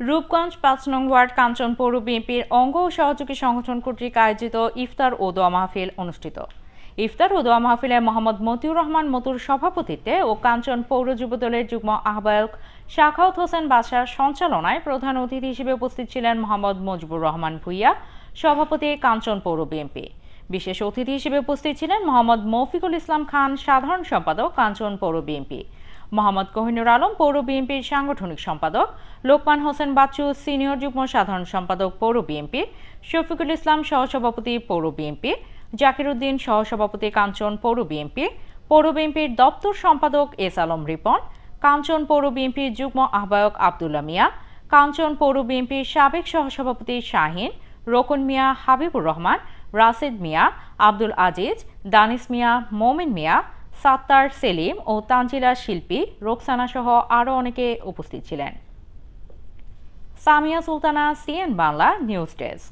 রূপগঞ্জ ৫ নং ওয়ার্ড কাঞ্চন পৌর বিএনপির অঙ্গ ও সহযোগী সংগঠন কর্তৃক আয়োজিত ইফতার ও দোয়া মাহফিল অনুষ্ঠিত। ইফতার ও দোয়া মাহফিলে মোহাম্মদ মতিউর রহমান মতুর সভাপতিত্বে ও কাঞ্চন পৌর যুবদলের যুগ্ম আহ্বায়ক শাখাওয়াত হোসেন বাদশার সঞ্চালনায় প্রধান অতিথি হিসেবে উপস্থিত ছিলেন মোহাম্মদ মজিবুর রহমান ভূঁইয়া, সভাপতি কাঞ্চন পৌর বিএনপি। বিশেষ অতিথি হিসেবে উপস্থিত ছিলেন মোহাম্মদ মৌফিকুল ইসলাম খান, সাধারণ সম্পাদক কাঞ্চন পৌর বিএনপি, মোহাম্মদ কোহিনুর আলম পৌর বিএনপির সাংগঠনিক সম্পাদক, লোকমান হোসেন বাচ্চু সিনিয়র যুগ্ম সাধারণ সম্পাদক পৌর বিএনপি, শফিকুল ইসলাম সহসভাপতি পৌর বিএনপি, জাকির উদ্দিন সহসভাপতি কাঞ্চন পৌর বিএনপির দপ্তর সম্পাদক এস আলম রিপন, কাঞ্চন পৌর বিএনপির যুগ্ম আহ্বায়ক আব্দুল্লাহ মিয়া, কাঞ্চন পৌর বিএনপির সাবেক সহসভাপতি শাহিন, রোকন মিয়া, হাবিবুর রহমান, রাশেদ মিয়া, আব্দুল আজিজ, দানিস মিয়া, মোমিন মিয়া, সাত্তার, সেলিম ও তানজিলা শিল্পী, রোকসানা সহ আরও অনেকে উপস্থিত ছিলেন। Samia Sultana, CN Bangla news desk.